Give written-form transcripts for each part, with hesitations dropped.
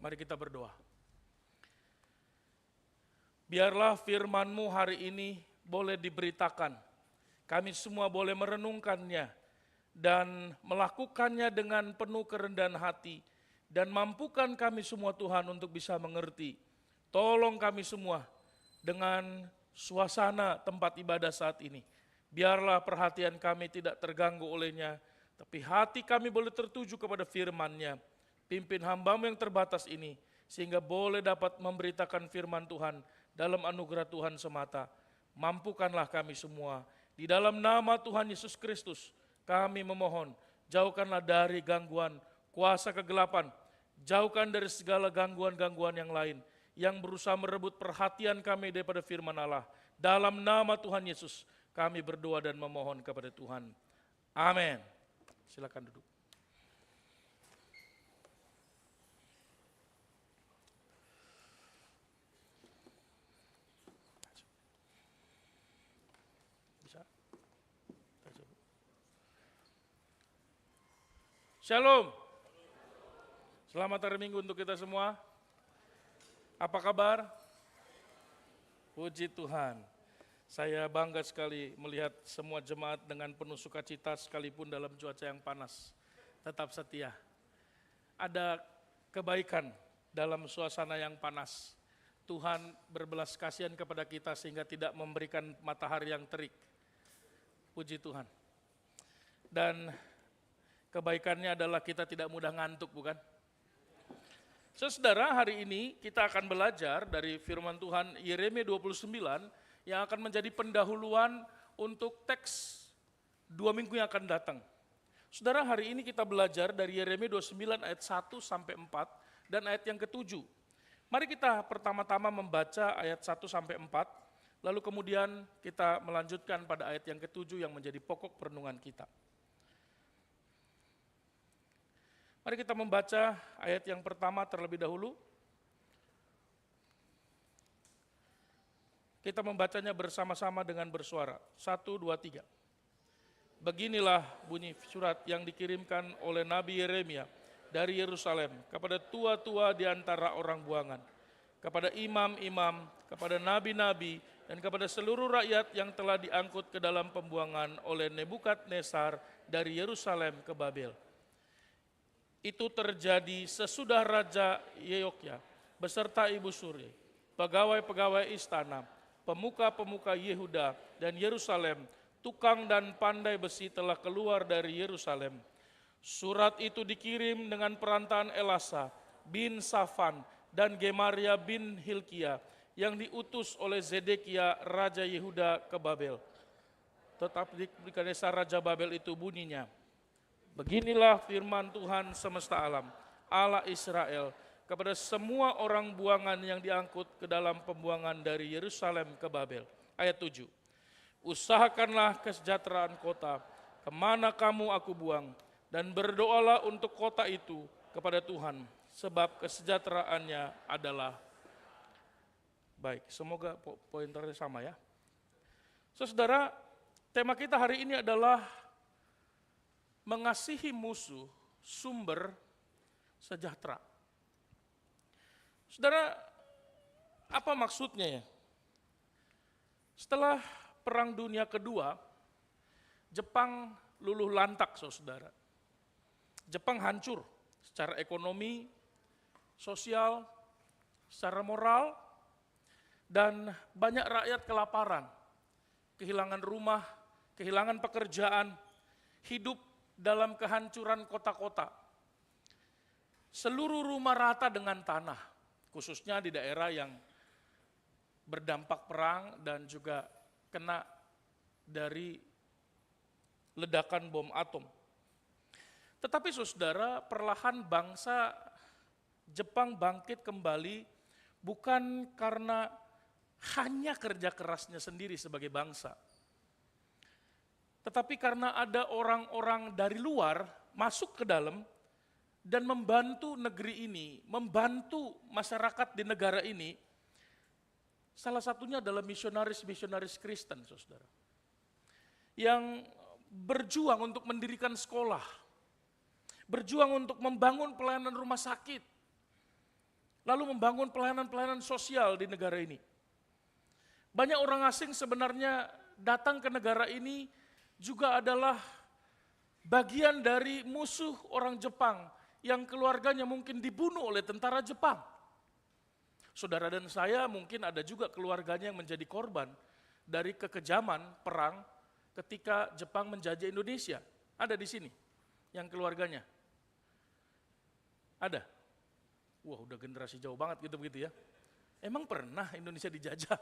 Mari kita berdoa. Biarlah firman-Mu hari ini boleh diberitakan. Kami semua boleh merenungkannya dan melakukannya dengan penuh kerendahan hati. Dan mampukan kami semua Tuhan untuk bisa mengerti. Tolong kami semua dengan suasana tempat ibadah saat ini. Biarlah perhatian kami tidak terganggu olehnya, tapi hati kami boleh tertuju kepada firman-Nya. Pimpin hamba-Mu yang terbatas ini, sehingga boleh dapat memberitakan firman Tuhan dalam anugerah Tuhan semata. Mampukanlah kami semua. Di dalam nama Tuhan Yesus Kristus, kami memohon, jauhkanlah dari gangguan, kuasa kegelapan, jauhkan dari segala gangguan-gangguan yang lain, yang berusaha merebut perhatian kami daripada firman Allah. Dalam nama Tuhan Yesus, kami berdoa dan memohon kepada Tuhan. Amin. Silakan duduk. Shalom. Selamat hari Minggu untuk kita semua. Apa kabar? Puji Tuhan. Saya bangga sekali melihat semua jemaat dengan penuh sukacita sekalipun dalam cuaca yang panas. Tetap setia. Ada kebaikan dalam suasana yang panas. Tuhan berbelas kasihan kepada kita sehingga tidak memberikan matahari yang terik. Puji Tuhan. Dan kebaikannya adalah kita tidak mudah ngantuk, bukan? Saudara, hari ini kita akan belajar dari firman Tuhan Yeremia 29 yang akan menjadi pendahuluan untuk teks 2 minggu yang akan datang. Saudara, hari ini kita belajar dari Yeremia 29 ayat 1 sampai 4 dan ayat yang ke-7. Mari kita pertama-tama membaca ayat 1 sampai 4, lalu kemudian kita melanjutkan pada ayat yang ke-7 yang menjadi pokok perenungan kita. Mari kita membaca ayat yang pertama terlebih dahulu. Kita membacanya bersama-sama dengan bersuara. 1, 2, 3. Beginilah bunyi surat yang dikirimkan oleh Nabi Yeremia dari Yerusalem kepada tua-tua di antara orang buangan, kepada imam-imam, kepada nabi-nabi, dan kepada seluruh rakyat yang telah diangkut ke dalam pembuangan oleh Nebukadnezar dari Yerusalem ke Babel. Itu terjadi sesudah Raja Yehoyakya beserta ibu suri, pegawai-pegawai istana, pemuka-pemuka Yehuda dan Yerusalem, tukang dan pandai besi telah keluar dari Yerusalem. Surat itu dikirim dengan perantaraan Elasa bin Safan dan Gemaria bin Hilkia yang diutus oleh Zedekia Raja Yehuda ke Babel. Tetapi di Nebukadnezar Raja Babel itu bunyinya, beginilah firman Tuhan semesta alam, Allah Israel, kepada semua orang buangan yang diangkut ke dalam pembuangan dari Yerusalem ke Babel. Ayat 7. Usahakanlah kesejahteraan kota, kemana kamu aku buang, dan berdoalah untuk kota itu kepada Tuhan, sebab kesejahteraannya adalah baik. Semoga pointernya sama ya. Saudara, tema kita hari ini adalah mengasihi musuh, sumber sejahtera. Saudara, apa maksudnya ya? Setelah Perang Dunia Kedua, Jepang luluh lantak, saudara. Jepang hancur secara ekonomi, sosial, secara moral, dan banyak rakyat kelaparan, kehilangan rumah, kehilangan pekerjaan, hidup dalam kehancuran kota-kota. Seluruh rumah rata dengan tanah, khususnya di daerah yang berdampak perang dan juga kena dari ledakan bom atom. Tetapi saudara, perlahan bangsa Jepang bangkit kembali bukan karena hanya kerja kerasnya sendiri sebagai bangsa, tetapi karena ada orang-orang dari luar masuk ke dalam dan membantu negeri ini, membantu masyarakat di negara ini. Salah satunya adalah misionaris-misionaris Kristen, saudara, yang berjuang untuk mendirikan sekolah, berjuang untuk membangun pelayanan rumah sakit, lalu membangun pelayanan-pelayanan sosial di negara ini. Banyak orang asing sebenarnya datang ke negara ini juga adalah bagian dari musuh orang Jepang yang keluarganya mungkin dibunuh oleh tentara Jepang. Saudara dan saya mungkin ada juga keluarganya yang menjadi korban dari kekejaman perang ketika Jepang menjajah Indonesia. Ada di sini yang keluarganya. Ada. Wah, udah generasi jauh banget gitu-begitu ya. Emang pernah Indonesia dijajah?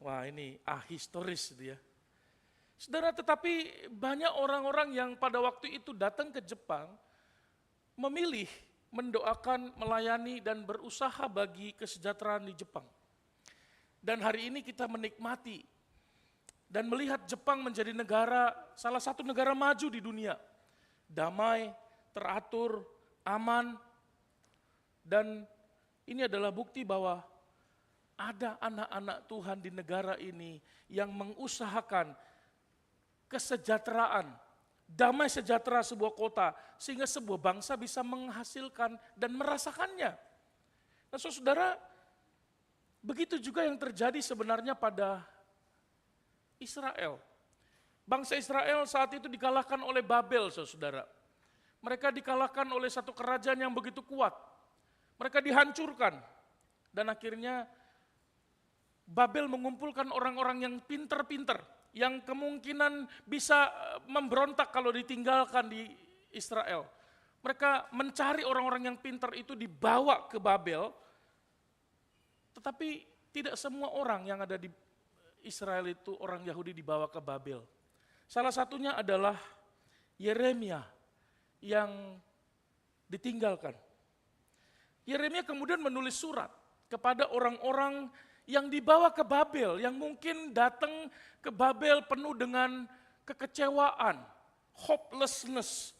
Wah, ini historis gitu ya. Saudara, tetapi banyak orang-orang yang pada waktu itu datang ke Jepang memilih mendoakan, melayani, dan berusaha bagi kesejahteraan di Jepang. Dan hari ini kita menikmati dan melihat Jepang menjadi negara, salah satu negara maju di dunia. Damai, teratur, aman, dan ini adalah bukti bahwa ada anak-anak Tuhan di negara ini yang mengusahakan kesejahteraan, damai sejahtera sebuah kota, sehingga sebuah bangsa bisa menghasilkan dan merasakannya. Nah saudara, begitu juga yang terjadi sebenarnya pada Israel. Bangsa Israel saat itu dikalahkan oleh Babel, saudara. Mereka dikalahkan oleh satu kerajaan yang begitu kuat. Mereka dihancurkan. Dan akhirnya Babel mengumpulkan orang-orang yang pinter-pinter, yang kemungkinan bisa memberontak kalau ditinggalkan di Israel. Mereka mencari orang-orang yang pintar itu dibawa ke Babel, tetapi tidak semua orang yang ada di Israel itu orang Yahudi dibawa ke Babel. Salah satunya adalah Yeremia yang ditinggalkan. Yeremia kemudian menulis surat kepada orang-orang yang dibawa ke Babel, yang mungkin datang ke Babel penuh dengan kekecewaan, hopelessness.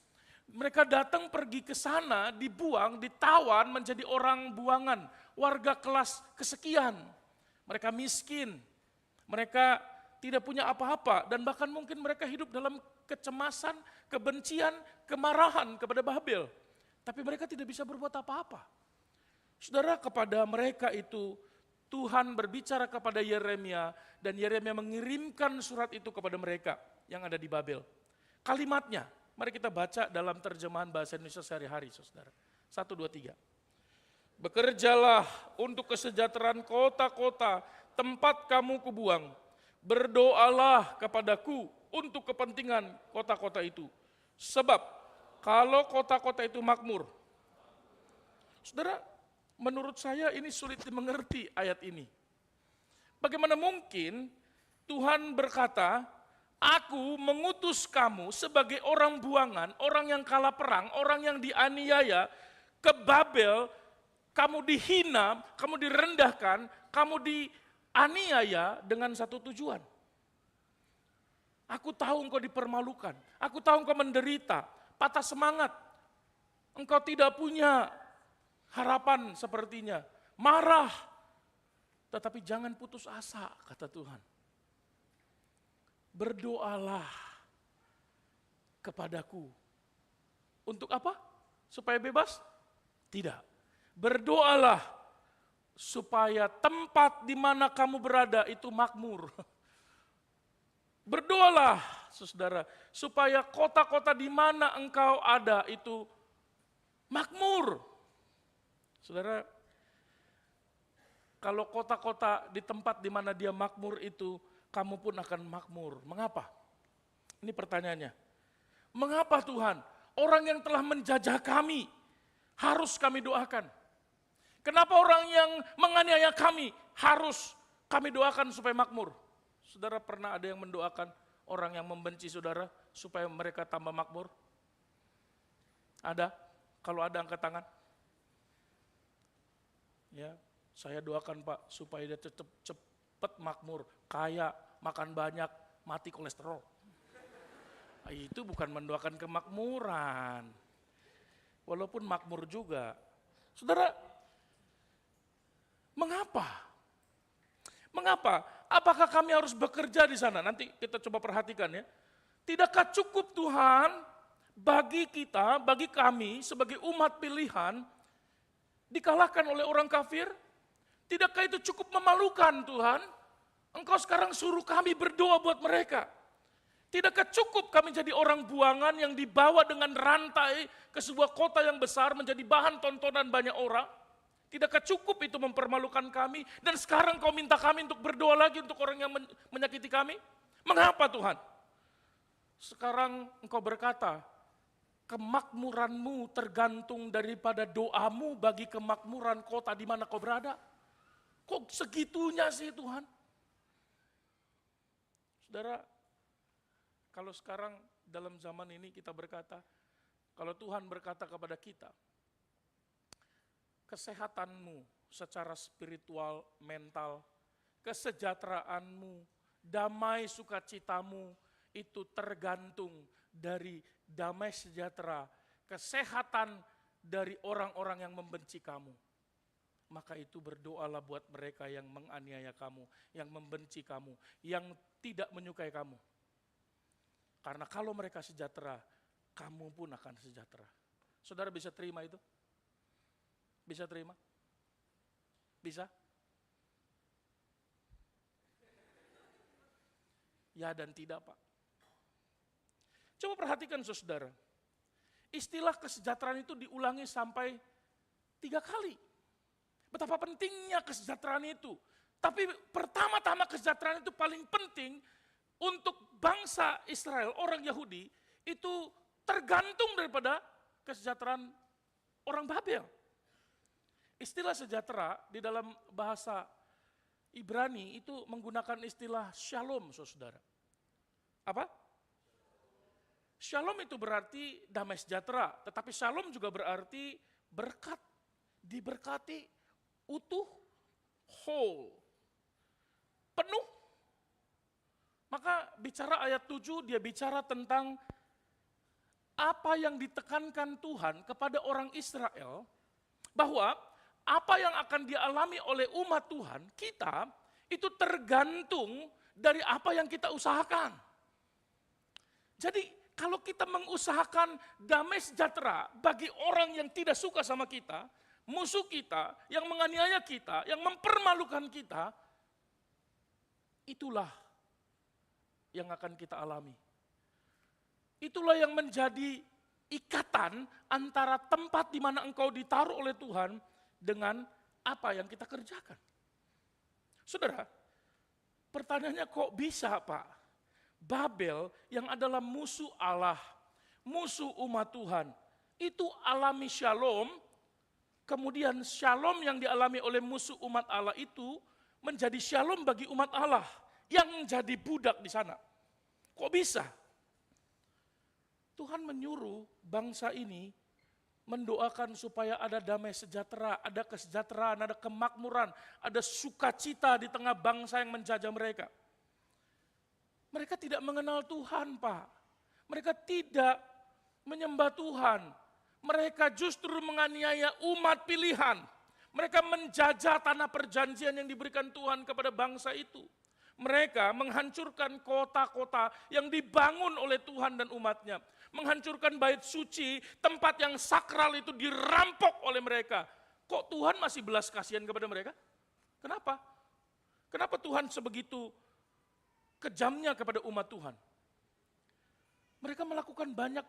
Mereka datang pergi ke sana, dibuang, ditawan menjadi orang buangan, warga kelas kesekian. Mereka miskin, mereka tidak punya apa-apa, dan bahkan mungkin mereka hidup dalam kecemasan, kebencian, kemarahan kepada Babel. Tapi mereka tidak bisa berbuat apa-apa. Saudara, kepada mereka itu Tuhan berbicara kepada Yeremia, dan Yeremia mengirimkan surat itu kepada mereka yang ada di Babel. Kalimatnya, mari kita baca dalam terjemahan bahasa Indonesia sehari-hari, saudara. 1, 2, 3. Bekerjalah untuk kesejahteraan kota-kota tempat kamu kubuang. Berdoalah kepadaku untuk kepentingan kota-kota itu. Sebab kalau kota-kota itu makmur. Saudara, menurut saya ini sulit dimengerti ayat ini. Bagaimana mungkin Tuhan berkata, aku mengutus kamu sebagai orang buangan, orang yang kalah perang, orang yang dianiaya ke Babel, kamu dihina, kamu direndahkan, kamu dianiaya dengan satu tujuan. Aku tahu engkau dipermalukan, aku tahu engkau menderita, patah semangat, engkau tidak punya harapan sepertinya, marah, tetapi jangan putus asa, kata Tuhan. Berdoalah kepadaku. Untuk apa? Supaya bebas? Tidak. Berdoalah supaya tempat di mana kamu berada itu makmur. Berdoalah, saudara, supaya kota-kota di mana engkau ada itu makmur. Saudara, kalau kota-kota di tempat di mana dia makmur itu, kamu pun akan makmur. Mengapa? Ini pertanyaannya. Mengapa Tuhan? Orang yang telah menjajah kami, harus kami doakan. Kenapa orang yang menganiaya kami, harus kami doakan supaya makmur? Saudara pernah ada yang mendoakan orang yang membenci saudara, supaya mereka tambah makmur? Ada? Kalau ada angkat tangan. Ya, saya doakan Pak supaya dia cepat makmur, kaya, makan banyak, mati kolesterol. Itu bukan mendoakan kemakmuran. Walaupun makmur juga. Saudara, mengapa? Mengapa? Apakah kami harus bekerja di sana? Nanti kita coba perhatikan ya. Tidakkah cukup Tuhan bagi kita, bagi kami sebagai umat pilihan, dikalahkan oleh orang kafir? Tidakkah itu cukup memalukan Tuhan? Engkau sekarang suruh kami berdoa buat mereka. Tidakkah cukup kami jadi orang buangan yang dibawa dengan rantai ke sebuah kota yang besar menjadi bahan tontonan banyak orang? Tidakkah cukup itu mempermalukan kami? Dan sekarang kau minta kami untuk berdoa lagi untuk orang yang menyakiti kami? Mengapa Tuhan? Sekarang engkau berkata, kemakmuranmu tergantung daripada doamu bagi kemakmuran kota di mana kau berada. Kok segitunya sih Tuhan? Saudara, kalau sekarang dalam zaman ini kita berkata, kalau Tuhan berkata kepada kita, kesehatanmu secara spiritual, mental, kesejahteraanmu, damai sukacitamu itu tergantung dari damai sejahtera, kesehatan dari orang-orang yang membenci kamu. Maka itu berdoalah buat mereka yang menganiaya kamu, yang membenci kamu, yang tidak menyukai kamu. Karena kalau mereka sejahtera, kamu pun akan sejahtera. Saudara bisa terima itu? Bisa terima? Bisa? Ya dan tidak, Pak. Coba perhatikan saudara. Istilah kesejahteraan itu diulangi sampai 3 kali. Betapa pentingnya kesejahteraan itu. Tapi pertama-tama kesejahteraan itu paling penting untuk bangsa Israel, orang Yahudi, itu tergantung daripada kesejahteraan orang Babel. Istilah sejahtera di dalam bahasa Ibrani itu menggunakan istilah shalom, saudara. Apa? Shalom itu berarti damai sejahtera, tetapi shalom juga berarti berkat, diberkati, utuh, whole, penuh. Maka bicara ayat 7, dia bicara tentang apa yang ditekankan Tuhan kepada orang Israel, bahwa apa yang akan dialami oleh umat Tuhan, kita, itu tergantung dari apa yang kita usahakan. Jadi kalau kita mengusahakan damai sejahtera bagi orang yang tidak suka sama kita, musuh kita, yang menganiaya kita, yang mempermalukan kita, itulah yang akan kita alami. Itulah yang menjadi ikatan antara tempat di mana engkau ditaruh oleh Tuhan dengan apa yang kita kerjakan. Saudara, pertanyaannya kok bisa Pak? Babel yang adalah musuh Allah, musuh umat Tuhan, itu alami shalom, kemudian shalom yang dialami oleh musuh umat Allah itu menjadi shalom bagi umat Allah yang jadi budak di sana. Kok bisa? Tuhan menyuruh bangsa ini mendoakan supaya ada damai sejahtera, ada kesejahteraan, ada kemakmuran, ada sukacita di tengah bangsa yang menjajah mereka. Mereka tidak mengenal Tuhan, Pak. Mereka tidak menyembah Tuhan. Mereka justru menganiaya umat pilihan. Mereka menjajah tanah perjanjian yang diberikan Tuhan kepada bangsa itu. Mereka menghancurkan kota-kota yang dibangun oleh Tuhan dan umatnya. Menghancurkan bait suci, tempat yang sakral itu dirampok oleh mereka. Kok Tuhan masih belas kasihan kepada mereka? Kenapa? Kenapa Tuhan sebegitu kejamnya kepada umat Tuhan? Mereka melakukan banyak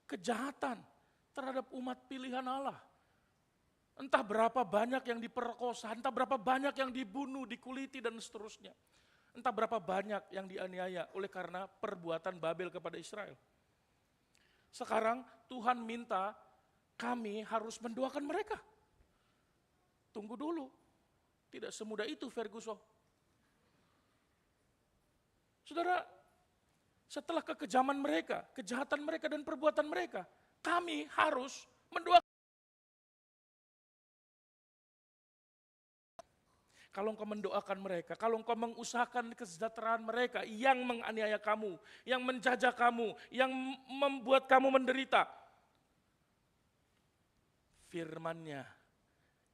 kejahatan terhadap umat pilihan Allah. Entah berapa banyak yang diperkosa, entah berapa banyak yang dibunuh, dikuliti dan seterusnya. Entah berapa banyak yang dianiaya oleh karena perbuatan Babel kepada Israel. Sekarang Tuhan minta kami harus mendoakan mereka. Tunggu dulu, tidak semudah itu Ferguson. Saudara, setelah kekejaman mereka, kejahatan mereka dan perbuatan mereka, kami harus mendoakan. Kalau engkau mendoakan mereka, kalau engkau mengusahakan kesejahteraan mereka yang menganiaya kamu, yang menjajah kamu, yang membuat kamu menderita, firman-Nya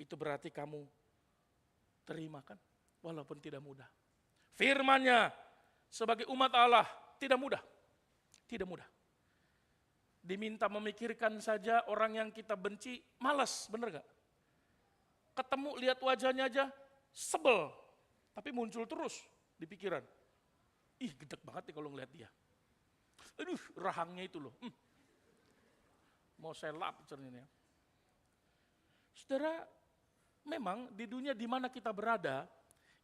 itu berarti kamu terima kan? Walaupun tidak mudah. Firman-Nya sebagai umat Allah tidak mudah. Tidak mudah. Diminta memikirkan saja orang yang kita benci, malas, benar gak? ketemu lihat wajahnya aja sebel, tapi muncul terus di pikiran. Ih, gedek banget nih kalau ngeliat dia. Aduh, rahangnya itu loh. Mau saya lap cerninya. Saudara, memang di dunia di mana kita berada,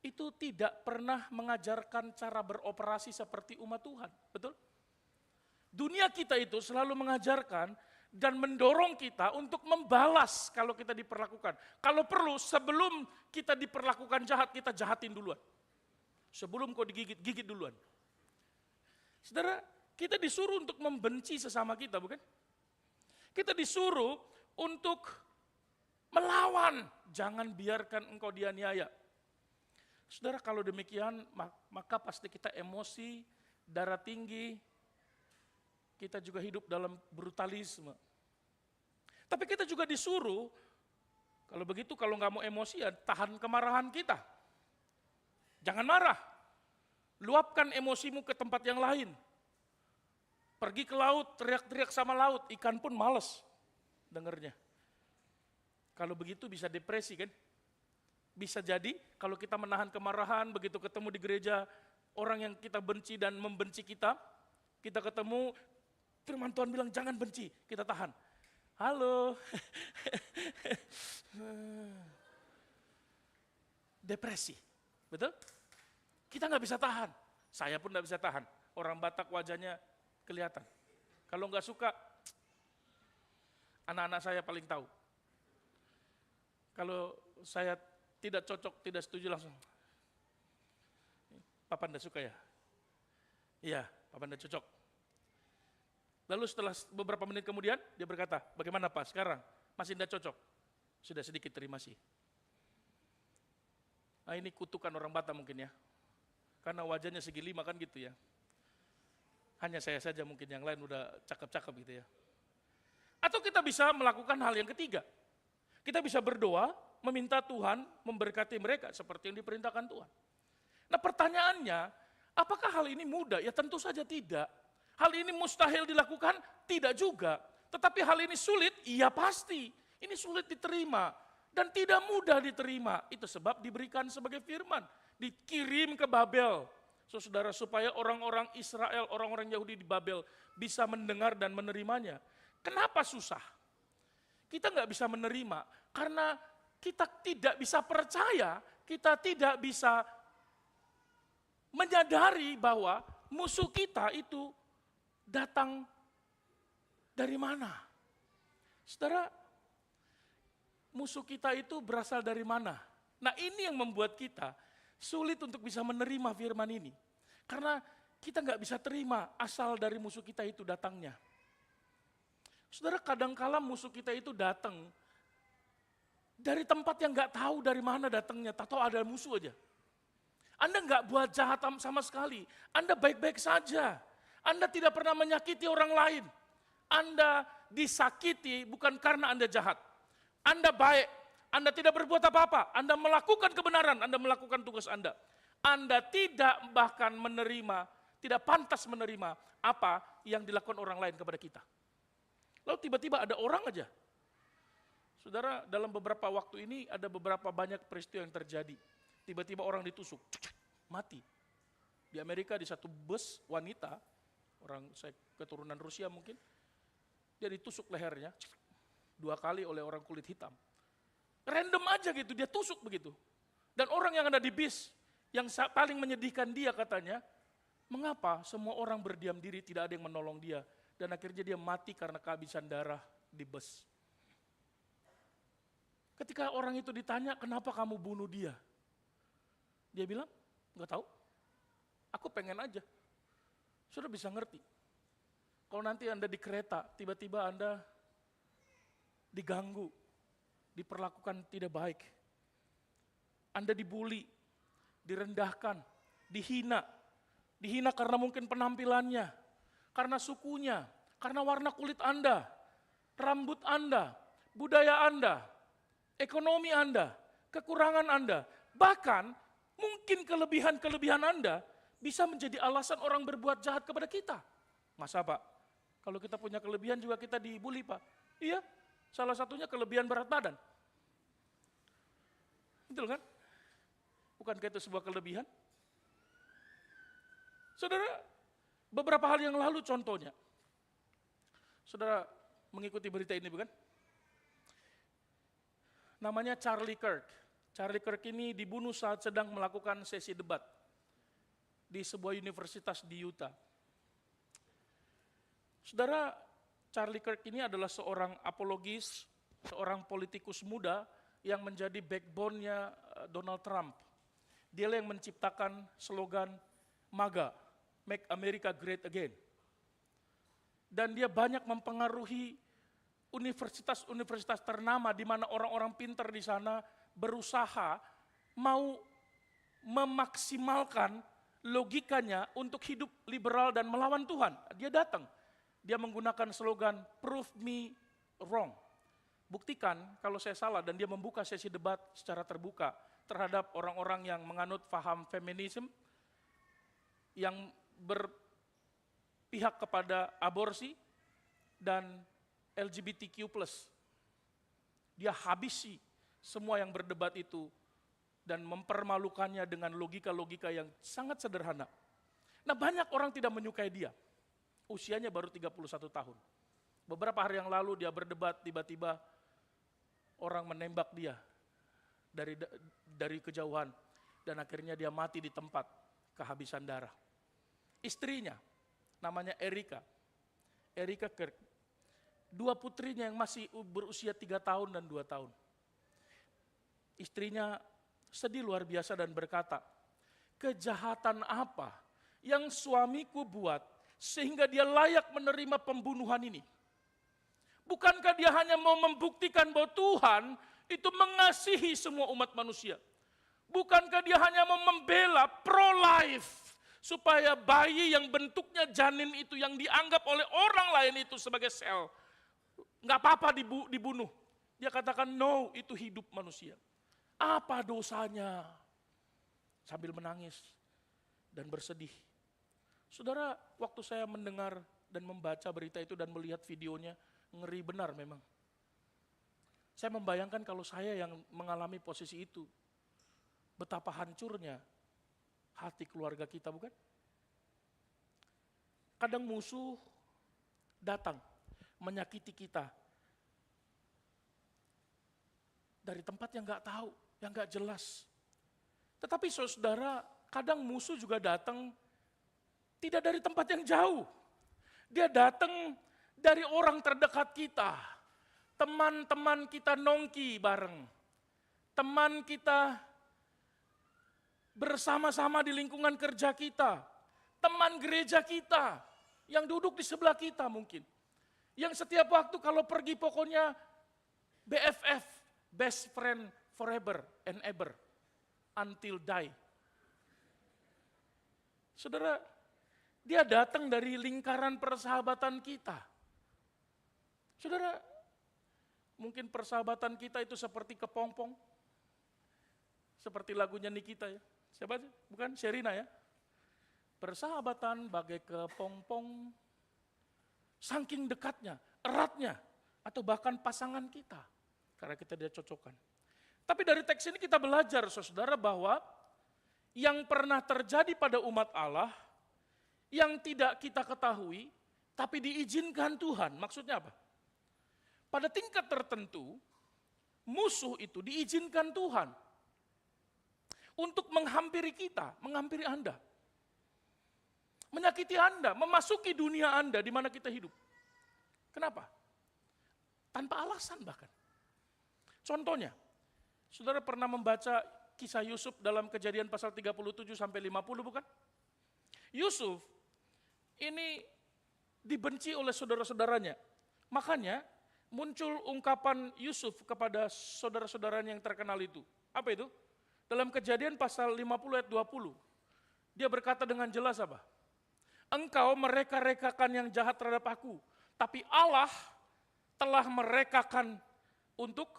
itu tidak pernah mengajarkan cara beroperasi seperti umat Tuhan. Betul? Dunia kita itu selalu mengajarkan dan mendorong kita untuk membalas kalau kita diperlakukan. Kalau perlu, sebelum kita diperlakukan jahat, kita jahatin duluan. Sebelum kau digigit, gigit duluan. Saudara, kita disuruh untuk membenci sesama kita, bukan? Kita disuruh untuk melawan, jangan biarkan engkau dianiaya. Saudara, kalau demikian, maka pasti kita emosi, darah tinggi, kita juga hidup dalam brutalisme. Tapi kita juga disuruh, kalau begitu kalau nggak mau emosian, tahan kemarahan kita. Jangan marah, luapkan emosimu ke tempat yang lain. Pergi ke laut, teriak-teriak sama laut, ikan pun males dengernya. Kalau begitu bisa depresi kan? Bisa jadi kalau kita menahan kemarahan, begitu ketemu di gereja, orang yang kita benci dan membenci kita ketemu, firman Tuhan bilang jangan benci, kita tahan. Halo. Depresi, betul? Kita nggak bisa tahan, saya pun nggak bisa tahan. Orang Batak wajahnya kelihatan. Kalau nggak suka, anak-anak saya paling tahu. Kalau saya tidak cocok, tidak setuju langsung. Papa nggak suka ya? Iya, Papa nggak cocok. Lalu setelah beberapa menit kemudian, dia berkata, bagaimana Pak sekarang? Masih nggak cocok? Sudah sedikit terima kasih. Nah ini kutukan orang Batak mungkin ya. Karena wajahnya segi 5 kan gitu ya. Hanya saya saja mungkin, yang lain udah cakep-cakep gitu ya. Atau kita bisa melakukan hal yang ketiga. Kita bisa berdoa, meminta Tuhan memberkati mereka seperti yang diperintahkan Tuhan. Nah pertanyaannya, apakah hal ini mudah? Ya tentu saja tidak. Hal ini mustahil dilakukan? Tidak juga. Tetapi hal ini sulit? Iya pasti. Ini sulit diterima dan tidak mudah diterima. Itu sebab diberikan sebagai firman. Dikirim ke Babel. Saudara, supaya orang-orang Israel, orang-orang Yahudi di Babel bisa mendengar dan menerimanya. Kenapa susah? Kita nggak bisa menerima karena kita tidak bisa percaya, kita tidak bisa menyadari bahwa musuh kita itu datang dari mana. Saudara, musuh kita itu berasal dari mana? Nah ini yang membuat kita sulit untuk bisa menerima firman ini. Karena kita nggak bisa terima asal dari musuh kita itu datangnya. Saudara, kadangkala musuh kita itu datang dari tempat yang nggak tahu dari mana datangnya, tak tahu ada musuh aja. Anda nggak buat jahat sama sekali, Anda baik-baik saja. Anda tidak pernah menyakiti orang lain. Anda disakiti bukan karena Anda jahat. Anda baik, Anda tidak berbuat apa-apa, Anda melakukan kebenaran, Anda melakukan tugas Anda. Anda tidak bahkan menerima, tidak pantas menerima apa yang dilakukan orang lain kepada kita. Lalu tiba-tiba ada orang aja. Saudara, dalam beberapa waktu ini ada beberapa banyak peristiwa yang terjadi. Tiba-tiba orang ditusuk, mati. Di Amerika di satu bus wanita, orang saya keturunan Rusia mungkin, dia ditusuk lehernya 2 kali oleh orang kulit hitam. Random aja gitu, dia tusuk begitu. Dan orang yang ada di bis, yang paling menyedihkan dia katanya, mengapa semua orang berdiam diri, tidak ada yang menolong dia. Dan akhirnya dia mati karena kehabisan darah di bus. Ketika orang itu ditanya, kenapa kamu bunuh dia? Dia bilang, nggak tahu, aku pengen aja. Sudah bisa ngerti. Kalau nanti Anda di kereta, tiba-tiba Anda diganggu, diperlakukan tidak baik. Anda dibully, direndahkan, dihina. Dihina karena mungkin penampilannya, karena sukunya, karena warna kulit Anda, rambut Anda, budaya Anda, ekonomi Anda, kekurangan Anda, bahkan mungkin kelebihan-kelebihan Anda bisa menjadi alasan orang berbuat jahat kepada kita. Masa Pak? Kalau kita punya kelebihan juga kita dibully Pak? Iya, salah satunya kelebihan berat badan. Betul kan? Bukankah itu sebuah kelebihan? Saudara, beberapa hal yang lalu contohnya. Saudara mengikuti berita ini bukan? Namanya Charlie Kirk. Charlie Kirk ini dibunuh saat sedang melakukan sesi debat di sebuah universitas di Utah. Saudara, Charlie Kirk ini adalah seorang apologis, seorang politikus muda yang menjadi backbone-nya Donald Trump. Dialah yang menciptakan slogan MAGA, Make America Great Again. Dan dia banyak mempengaruhi universitas-universitas ternama di mana orang-orang pintar di sana berusaha mau memaksimalkan logikanya untuk hidup liberal dan melawan Tuhan. Dia datang, dia menggunakan slogan prove me wrong. Buktikan kalau saya salah, dan dia membuka sesi debat secara terbuka terhadap orang-orang yang menganut paham feminisme, yang berpihak kepada aborsi dan LGBTQ+. Dia habisi semua yang berdebat itu dan mempermalukannya dengan logika-logika yang sangat sederhana. Nah, banyak orang tidak menyukai dia. Usianya baru 31 tahun. Beberapa hari yang lalu dia berdebat, tiba-tiba orang menembak dia dari kejauhan dan akhirnya dia mati di tempat, kehabisan darah. Istrinya namanya Erika Kirk. Dua putrinya yang masih berusia 3 tahun dan 2 tahun. Istrinya sedih luar biasa dan berkata, kejahatan apa yang suamiku buat sehingga dia layak menerima pembunuhan ini? Bukankah dia hanya mau membuktikan bahwa Tuhan itu mengasihi semua umat manusia? Bukankah dia hanya mau membela pro-life supaya bayi yang bentuknya janin itu yang dianggap oleh orang lain itu sebagai sel, nggak apa-apa dibunuh. Dia katakan no, itu hidup manusia. Apa dosanya? Sambil menangis dan bersedih. Saudara, waktu saya mendengar dan membaca berita itu dan melihat videonya, ngeri benar memang. Saya membayangkan kalau saya yang mengalami posisi itu, betapa hancurnya hati keluarga kita, bukan? Kadang musuh datang menyakiti kita dari tempat yang nggak tahu, yang nggak jelas. Tetapi saudara, kadang musuh juga datang tidak dari tempat yang jauh. Dia datang dari orang terdekat kita. Teman-teman kita nongki bareng. Teman kita bersama-sama di lingkungan kerja kita. Teman gereja kita yang duduk di sebelah kita mungkin. Yang setiap waktu kalau pergi pokoknya BFF, best friend forever and ever, until die. Saudara, dia datang dari lingkaran persahabatan kita. Saudara, mungkin persahabatan kita itu seperti kepompong. Seperti lagunya Nikita ya. Siapa sih? Bukan Sherina ya. Persahabatan bagai kepompong. Saking dekatnya, eratnya, atau bahkan pasangan kita. Karena kita dia cocokkan. Tapi dari teks ini kita belajar saudara bahwa yang pernah terjadi pada umat Allah, yang tidak kita ketahui, tapi diizinkan Tuhan. Maksudnya apa? Pada tingkat tertentu, musuh itu diizinkan Tuhan untuk menghampiri kita, menghampiri Anda. Menyakiti Anda, memasuki dunia Anda di mana kita hidup. Kenapa? Tanpa alasan bahkan. Contohnya, saudara pernah membaca kisah Yusuf dalam Kejadian pasal 37 sampai 50 bukan? Yusuf ini dibenci oleh saudara-saudaranya. Makanya muncul ungkapan Yusuf kepada saudara-saudaranya yang terkenal itu. Apa itu? Dalam Kejadian pasal 50 ayat 20. Dia berkata dengan jelas apa? Engkau mereka-rekakan yang jahat terhadap aku, tapi Allah telah merekakan untuk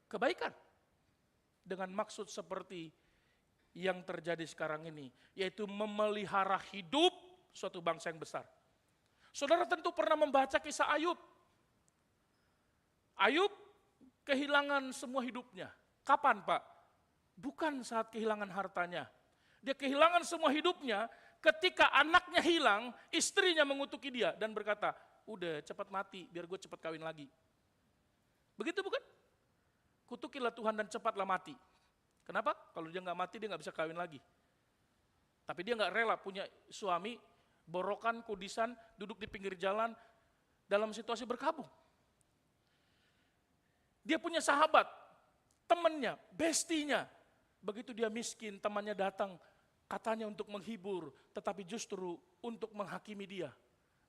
kebaikan. Dengan maksud seperti yang terjadi sekarang ini, yaitu memelihara hidup suatu bangsa yang besar. Saudara tentu pernah membaca kisah Ayub. Ayub kehilangan semua hidupnya. Kapan Pak? bukan saat kehilangan hartanya. Dia kehilangan semua hidupnya ketika anaknya hilang, istrinya mengutuki dia dan berkata, udah cepat mati biar gue cepat kawin lagi. Begitu bukan? Kutukilah Tuhan dan cepatlah mati. Kenapa? Kalau dia nggak mati dia nggak bisa kawin lagi. Tapi dia nggak rela punya suami, borokan, kudisan, duduk di pinggir jalan dalam situasi berkabung. Dia punya sahabat, temannya, bestinya. Begitu dia miskin, temannya datang, katanya untuk menghibur, tetapi justru untuk menghakimi dia.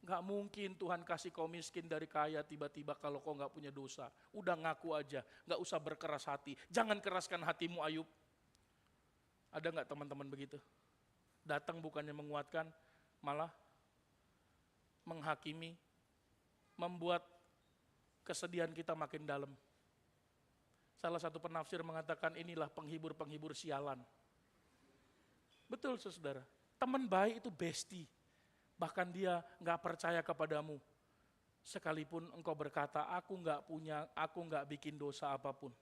Gak mungkin Tuhan kasih kau miskin dari kaya tiba-tiba kalau kau gak punya dosa. Udah ngaku aja, gak usah berkeras hati. Jangan keraskan hatimu Ayub. Ada gak teman-teman begitu? Datang bukannya menguatkan, malah menghakimi, membuat kesedihan kita makin dalam. Salah satu penafsir mengatakan inilah penghibur-penghibur sialan. Betul saudara, teman baik itu bestie. Bahkan dia gak percaya kepadamu. Sekalipun engkau berkata, aku gak bikin dosa apapun.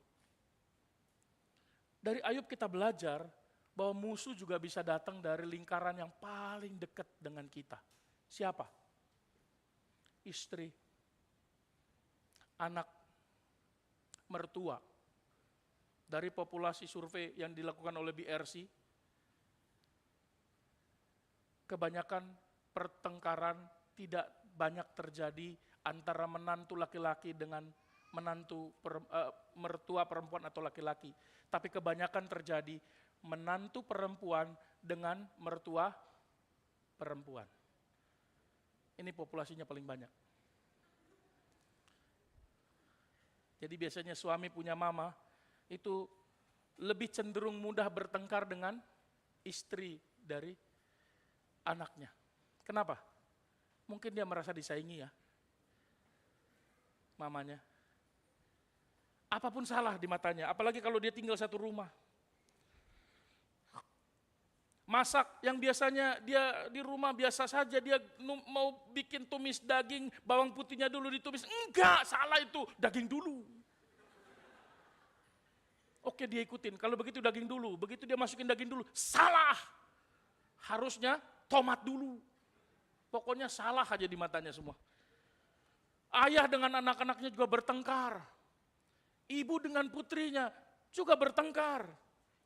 Dari Ayub kita belajar bahwa musuh juga bisa datang dari lingkaran yang paling dekat dengan kita. Siapa? Istri, anak, mertua. Dari populasi survei yang dilakukan oleh BRC, kebanyakan pertengkaran tidak banyak terjadi antara menantu laki-laki dengan mertua perempuan atau laki-laki. Tapi kebanyakan terjadi menantu perempuan dengan mertua perempuan. Ini populasinya paling banyak. Jadi biasanya suami punya mama, itu lebih cenderung mudah bertengkar dengan istri dari anaknya. Kenapa? Mungkin dia merasa disaingi ya, mamanya. Apapun salah di matanya, apalagi kalau dia tinggal satu rumah. Masak yang biasanya dia di rumah biasa saja, dia mau bikin tumis daging, bawang putihnya dulu ditumis. Enggak, salah itu, daging dulu. Oke dia ikutin, kalau begitu daging dulu, begitu dia masukin daging dulu, salah. Harusnya tomat dulu. Pokoknya salah aja di matanya semua. Ayah dengan anak-anaknya juga bertengkar. Ibu dengan putrinya juga bertengkar.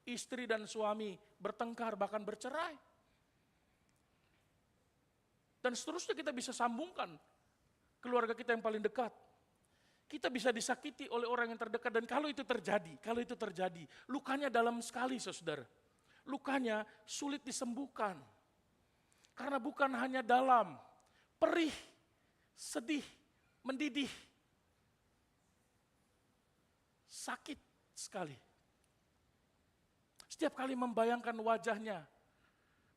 Istri dan suami bertengkar, bahkan bercerai. Dan seterusnya kita bisa sambungkan keluarga kita yang paling dekat. Kita bisa disakiti oleh orang yang terdekat dan kalau itu terjadi, lukanya dalam sekali saudara. Lukanya sulit disembuhkan. Karena bukan hanya dalam, perih, sedih, mendidih. Sakit sekali. Setiap kali membayangkan wajahnya,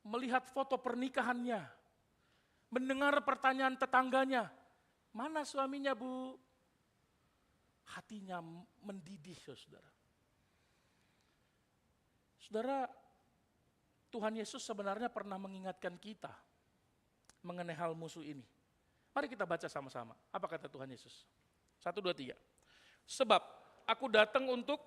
melihat foto pernikahannya, mendengar pertanyaan tetangganya, mana suaminya Bu? Hatinya mendidih saudara. Saudara, Tuhan Yesus sebenarnya pernah mengingatkan kita mengenai hal musuh ini. Mari kita baca sama-sama. Apa kata Tuhan Yesus? 1, 2, 3. Sebab aku datang untuk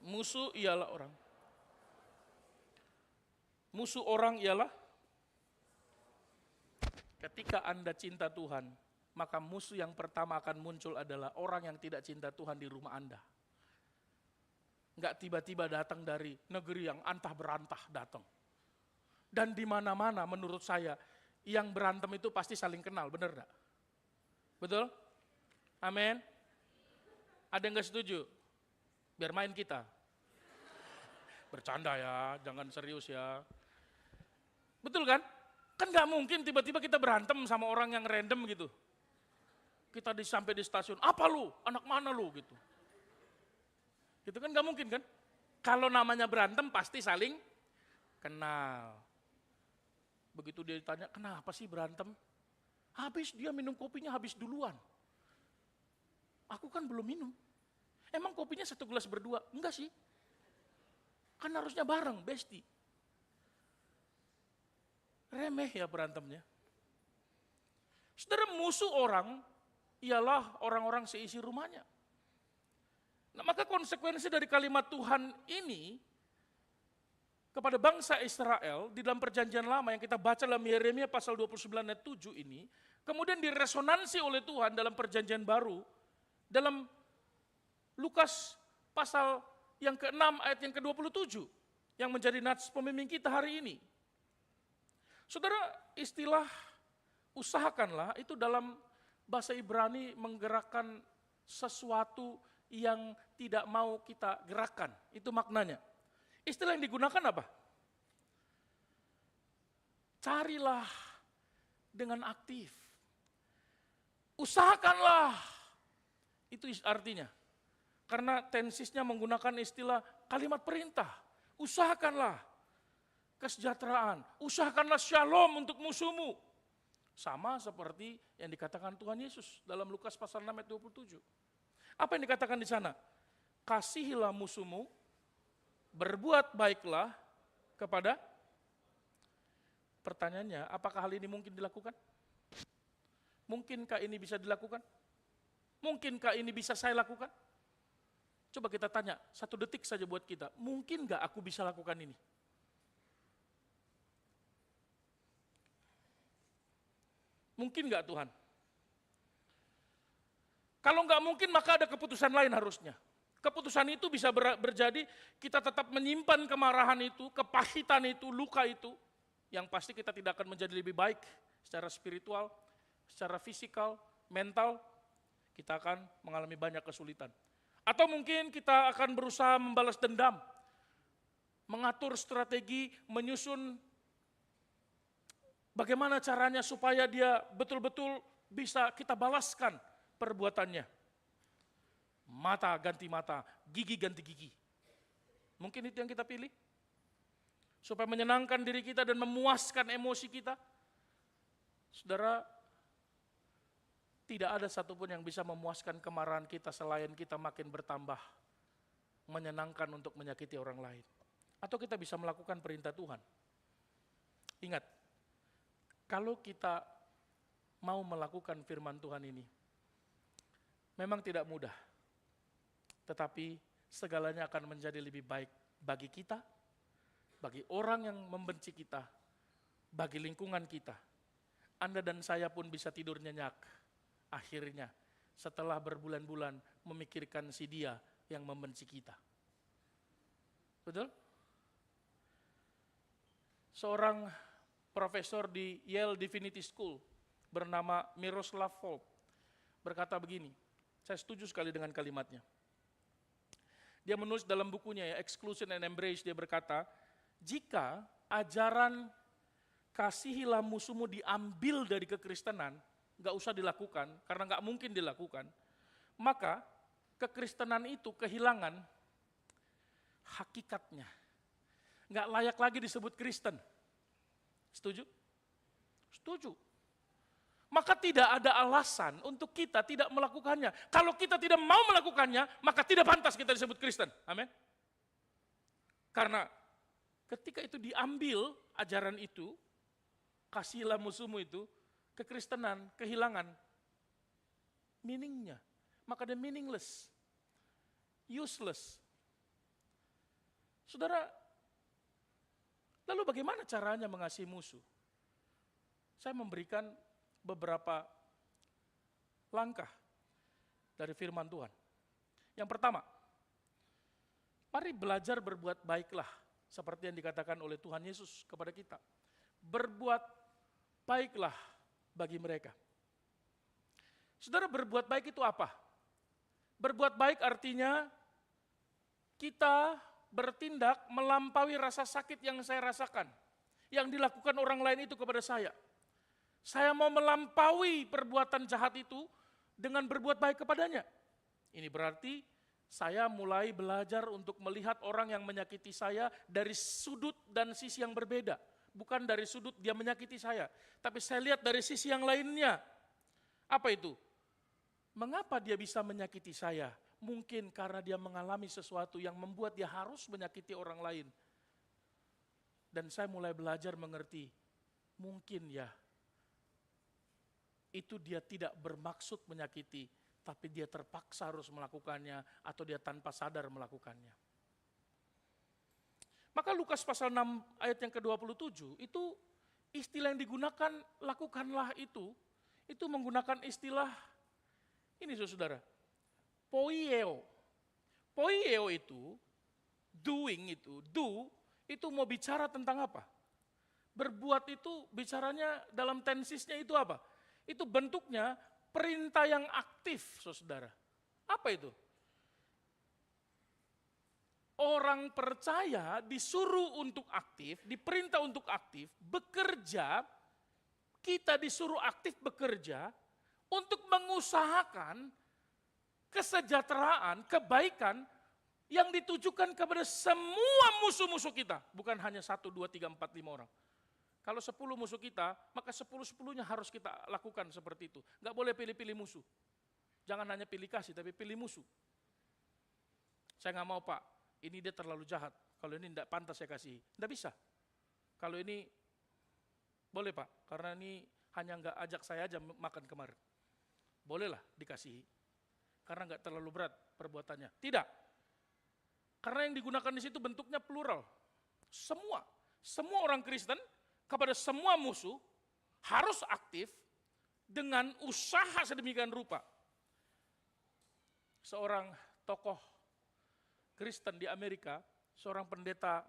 musuh ialah orang. Musuh orang ialah ketika Anda cinta Tuhan, maka musuh yang pertama akan muncul adalah orang yang tidak cinta Tuhan di rumah Anda. Enggak tiba-tiba datang dari negeri yang antah berantah datang. Dan di mana-mana menurut saya, yang berantem itu pasti saling kenal, benar enggak? Betul? Amin? Ada yang enggak setuju? Biar main kita. Bercanda ya, jangan serius ya. Betul kan? Kan gak mungkin tiba-tiba kita berantem sama orang yang random gitu. Kita sampai di stasiun, apa lu? Anak mana lu? Gitu. Gitu kan gak mungkin kan? Kalau namanya berantem pasti saling kenal. Begitu dia ditanya, kenapa sih berantem? Habis dia minum kopinya habis duluan. Aku kan belum minum. Emang kopinya 1 gelas berdua? Enggak sih. Kan harusnya bareng, bestie. Remeh ya berantemnya. Saudara, musuh orang ialah orang-orang seisi rumahnya. Nah, maka konsekuensi dari kalimat Tuhan ini kepada bangsa Israel di dalam perjanjian lama yang kita baca dalam Yeremia pasal 29 ayat 7 ini, kemudian diresonansi oleh Tuhan dalam perjanjian baru, dalam Lukas pasal yang ke-6 ayat yang ke-27, yang menjadi nats pembimbing kita hari ini. Saudara, istilah usahakanlah itu dalam bahasa Ibrani menggerakkan sesuatu yang tidak mau kita gerakan. Itu maknanya. Istilah yang digunakan apa? Carilah dengan aktif. Usahakanlah. Itu artinya. Karena tensisnya menggunakan istilah kalimat perintah. Usahakanlah kesejahteraan. Usahakanlah shalom untuk musuhmu. Sama seperti yang dikatakan Tuhan Yesus dalam Lukas pasal 6 ayat 27. Apa yang dikatakan di sana? Kasihilah musuhmu, berbuat baiklah kepada. Pertanyaannya, apakah hal ini mungkin dilakukan? Mungkinkah ini bisa dilakukan? Mungkinkah ini bisa saya lakukan? Coba kita tanya, 1 detik saja buat kita. Mungkin nggak aku bisa lakukan ini? Mungkin nggak Tuhan? Kalau nggak mungkin maka ada keputusan lain harusnya. Keputusan itu bisa berjadi kita tetap menyimpan kemarahan itu, kepahitan itu, luka itu. Yang pasti kita tidak akan menjadi lebih baik secara spiritual, secara fisikal, mental. Kita akan mengalami banyak kesulitan. Atau mungkin kita akan berusaha membalas dendam. Mengatur strategi, menyusun bagaimana caranya supaya dia betul-betul bisa kita balaskan perbuatannya. Mata ganti mata, gigi ganti gigi. Mungkin itu yang kita pilih. Supaya menyenangkan diri kita dan memuaskan emosi kita. Saudara, tidak ada satupun yang bisa memuaskan kemarahan kita selain kita makin bertambah menyenangkan untuk menyakiti orang lain. Atau kita bisa melakukan perintah Tuhan. Ingat, kalau kita mau melakukan firman Tuhan ini, memang tidak mudah, tetapi segalanya akan menjadi lebih baik bagi kita, bagi orang yang membenci kita, bagi lingkungan kita. Anda dan saya pun bisa tidur nyenyak, akhirnya setelah berbulan-bulan memikirkan si dia yang membenci kita. Betul? Seorang profesor di Yale Divinity School bernama Miroslav Volf berkata begini, saya setuju sekali dengan kalimatnya. Dia menulis dalam bukunya ya, Exclusion and Embrace, dia berkata, jika ajaran kasihilah musuhmu diambil dari kekristenan, nggak usah dilakukan, karena nggak mungkin dilakukan, maka kekristenan itu kehilangan hakikatnya. Nggak layak lagi disebut Kristen. Setuju? Setuju. Maka tidak ada alasan untuk kita tidak melakukannya. Kalau kita tidak mau melakukannya, maka tidak pantas kita disebut Kristen. Amin. Karena ketika itu diambil ajaran itu, kasihilah musuhmu itu, kekristenan kehilangan meaningnya. Maka dia meaningless, useless. Saudara, lalu bagaimana caranya mengasihi musuh? Saya memberikan beberapa langkah dari firman Tuhan. Yang pertama, mari belajar berbuat baiklah, seperti yang dikatakan oleh Tuhan Yesus kepada kita. Berbuat baiklah bagi mereka. Saudara, berbuat baik itu apa? Berbuat baik artinya kita bertindak melampaui rasa sakit yang saya rasakan, yang dilakukan orang lain itu kepada saya. Saya mau melampaui perbuatan jahat itu dengan berbuat baik kepadanya. Ini berarti saya mulai belajar untuk melihat orang yang menyakiti saya dari sudut dan sisi yang berbeda. Bukan dari sudut dia menyakiti saya, tapi saya lihat dari sisi yang lainnya. Apa itu? Mengapa dia bisa menyakiti saya? Mungkin karena dia mengalami sesuatu yang membuat dia harus menyakiti orang lain. Dan saya mulai belajar mengerti, mungkin ya, itu dia tidak bermaksud menyakiti, tapi dia terpaksa harus melakukannya atau dia tanpa sadar melakukannya. Maka Lukas pasal 6 ayat yang ke-27 itu istilah yang digunakan lakukanlah itu menggunakan istilah ini saudara, poieo. Poieo itu, doing itu, itu mau bicara tentang apa? Berbuat itu bicaranya dalam tensisnya itu apa? Itu bentuknya perintah yang aktif saudara. Apa itu? Orang percaya disuruh untuk aktif, diperintah untuk aktif, bekerja, kita disuruh aktif bekerja untuk mengusahakan kesejahteraan, kebaikan yang ditujukan kepada semua musuh-musuh kita. Bukan hanya 1, 2, 3, 4, 5 orang. Kalau 10 musuh kita, maka 10-10-nya harus kita lakukan seperti itu. Nggak boleh pilih-pilih musuh. Jangan hanya pilih kasih, tapi pilih musuh. Saya nggak mau Pak, ini dia terlalu jahat. Kalau ini tidak pantas saya kasih. Tidak bisa. Kalau ini boleh Pak, karena ini hanya nggak ajak saya aja makan kemarin. Bolehlah dikasihi. Karena nggak terlalu berat perbuatannya. Tidak. Karena yang digunakan di situ bentuknya plural. Semua orang Kristen kepada semua musuh harus aktif dengan usaha sedemikian rupa. Seorang tokoh Kristen di Amerika, seorang pendeta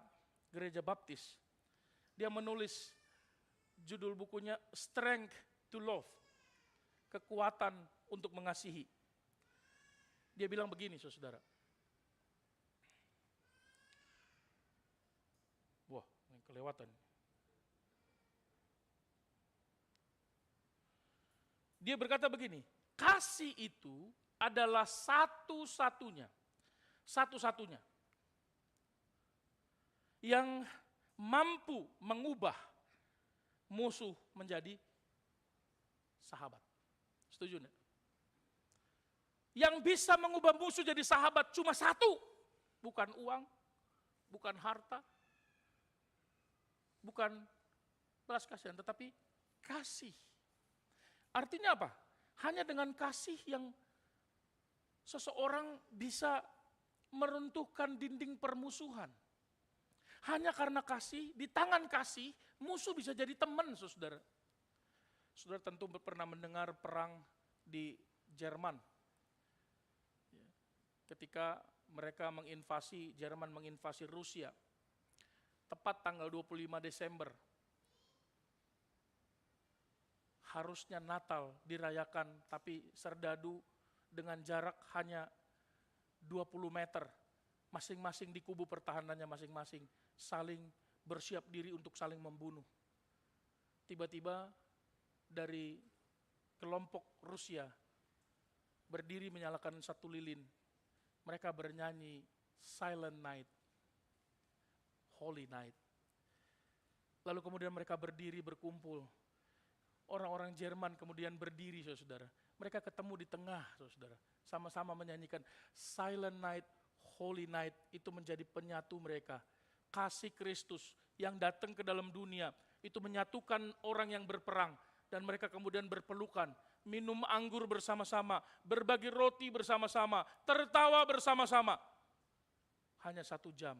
gereja baptis, dia menulis judul bukunya Strength to Love, kekuatan untuk mengasihi. Dia bilang begini saudara. Wah, ini kelewatan. Dia berkata begini, kasih itu adalah satu-satunya yang mampu mengubah musuh menjadi sahabat. Setuju enggak? Yang bisa mengubah musuh jadi sahabat cuma satu. Bukan uang, bukan harta, bukan belas kasihan, tetapi kasih. Artinya apa? Hanya dengan kasih yang seseorang bisa meruntuhkan dinding permusuhan. Hanya karena kasih, di tangan kasih, musuh bisa jadi teman, saudara. Saudara tentu pernah mendengar perang di Jerman. Ketika mereka Jerman menginvasi Rusia. Tepat tanggal 25 Desember. Harusnya Natal dirayakan, tapi serdadu dengan jarak hanya 20 meter. Masing-masing di kubu pertahanannya masing-masing. Saling bersiap diri untuk saling membunuh. Tiba-tiba dari kelompok Rusia berdiri menyalakan satu lilin. Mereka bernyanyi Silent Night, Holy Night. Lalu kemudian mereka berdiri berkumpul. Orang-orang Jerman kemudian berdiri, saudara. Mereka ketemu di tengah, saudara. Sama-sama menyanyikan Silent Night, Holy Night. Itu menjadi penyatu mereka. Kasih Kristus yang datang ke dalam dunia. Itu menyatukan orang yang berperang. Dan mereka kemudian berpelukan. Minum anggur bersama-sama. Berbagi roti bersama-sama. Tertawa bersama-sama. Hanya 1 jam.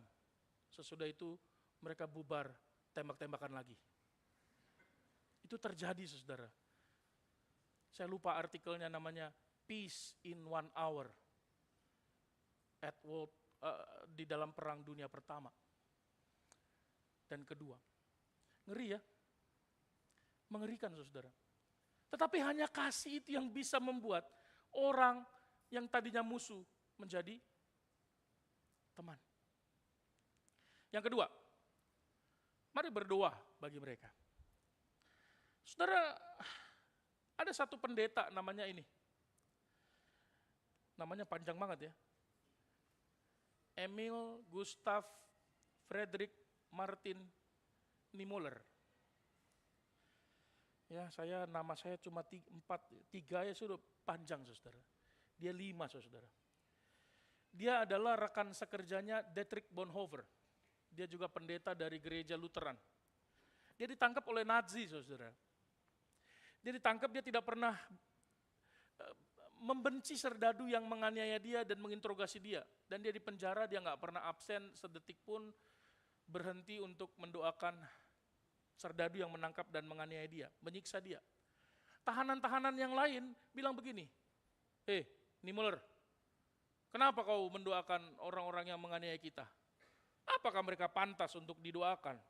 Sesudah itu mereka bubar, tembak-tembakan lagi. Itu terjadi, saudara. Saya lupa artikelnya, namanya Peace in 1 Hour at World, di dalam perang dunia pertama dan kedua. Ngeri ya, mengerikan saudara. Tetapi hanya kasih itu yang bisa membuat orang yang tadinya musuh menjadi teman. Yang kedua, mari berdoa bagi mereka. Saudara, ada satu pendeta namanya ini. Namanya panjang banget ya. Emil Gustav Friedrich Martin Niemöller. Ya, nama saya cuma 3 ya sudah panjang, saudara. Dia 5, saudara. Dia adalah rekan sekerjanya Dietrich Bonhoeffer. Dia juga pendeta dari gereja Lutheran. Dia ditangkap oleh Nazi, saudara. Dia ditangkap, dia tidak pernah membenci serdadu yang menganiaya dia dan menginterogasi dia. Dan dia di penjara, dia nggak pernah absen sedetik pun berhenti untuk mendoakan serdadu yang menangkap dan menganiaya dia, menyiksa dia. Tahanan-tahanan yang lain bilang begini, Niemöller, kenapa kau mendoakan orang-orang yang menganiaya kita? Apakah mereka pantas untuk didoakan?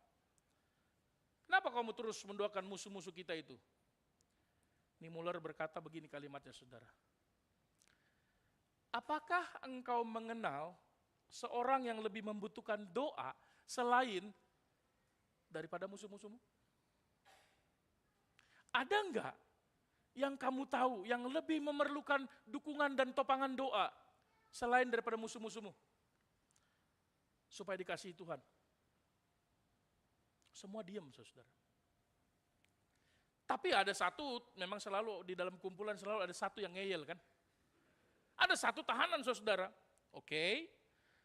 Kenapa kamu terus mendoakan musuh-musuh kita itu? Niemöller berkata begini kalimatnya, saudara. Apakah engkau mengenal seorang yang lebih membutuhkan doa selain daripada musuh-musuhmu? Ada enggak yang kamu tahu yang lebih memerlukan dukungan dan topangan doa selain daripada musuh-musuhmu? Supaya dikasihi Tuhan. Semua diam, saudara. Tapi ada satu, memang selalu di dalam kumpulan selalu ada satu yang ngeyel kan. Ada satu tahanan, saudara. Oke.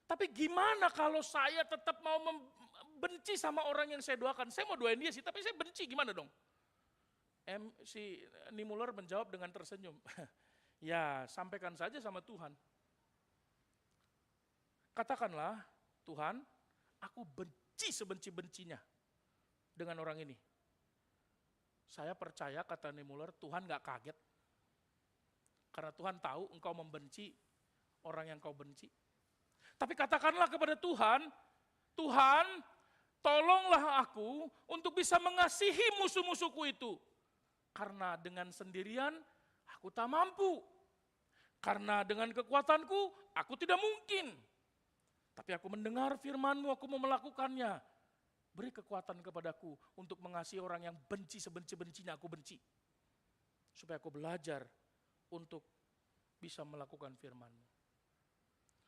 Tapi gimana kalau saya tetap mau benci sama orang yang saya doakan? Saya mau doain dia sih, tapi saya benci, gimana dong? Si Niemöller menjawab dengan tersenyum. Ya, sampaikan saja sama Tuhan. Katakanlah, Tuhan, aku benci sebenci-bencinya dengan orang ini. Saya percaya, kata Niemöller, Tuhan gak kaget. Karena Tuhan tahu engkau membenci orang yang kau benci. Tapi katakanlah kepada Tuhan, Tuhan, tolonglah aku untuk bisa mengasihi musuh-musuhku itu. Karena dengan sendirian aku tak mampu. Karena dengan kekuatanku aku tidak mungkin. Tapi aku mendengar firman-Mu, aku mau melakukannya. Beri kekuatan kepadaku untuk mengasihi orang yang benci sebenci-bencinya aku benci. Supaya aku belajar untuk bisa melakukan firman-Mu.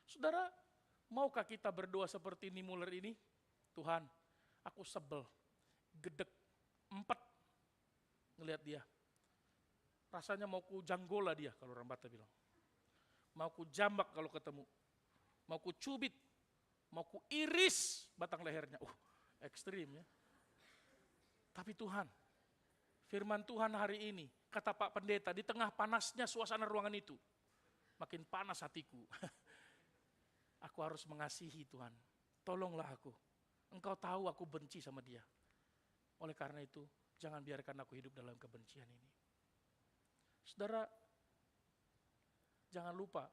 Saudara, maukah kita berdoa seperti Niemöller ini? Tuhan, aku sebel, gedek, empet ngelihat dia. Rasanya mau ku janggola dia, kalau orang Batak bilang. Mau ku jambak kalau ketemu. Mau ku cubit, mau ku iris batang lehernya. Ekstrim ya. Tapi Tuhan, firman Tuhan hari ini, kata Pak Pendeta, di tengah panasnya suasana ruangan itu, makin panas hatiku. Aku harus mengasihi Tuhan. Tolonglah aku. Engkau tahu aku benci sama dia. Oleh karena itu, jangan biarkan aku hidup dalam kebencian ini. Saudara, jangan lupa,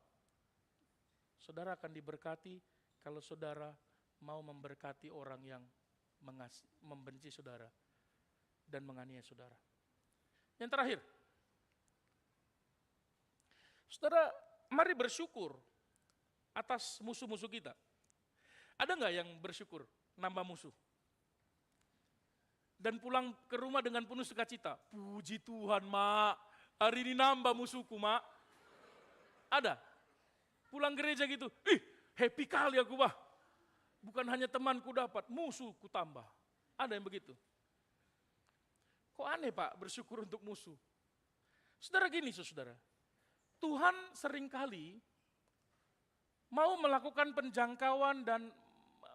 saudara akan diberkati kalau saudara mau memberkati orang yang membenci saudara dan menganiaya saudara. Yang terakhir, saudara, mari bersyukur atas musuh-musuh kita. Ada nggak yang bersyukur nambah musuh? Dan pulang ke rumah dengan penuh sukacita. Puji Tuhan, Mak. Hari ini nambah musuhku, Mak. Ada? Pulang gereja gitu. Happy kali aku, Pak. Bukan hanya temanku dapat, musuhku tambah. Ada yang begitu? Kok aneh, Pak, bersyukur untuk musuh? Saudara gini, saudara. Tuhan seringkali mau melakukan penjangkauan dan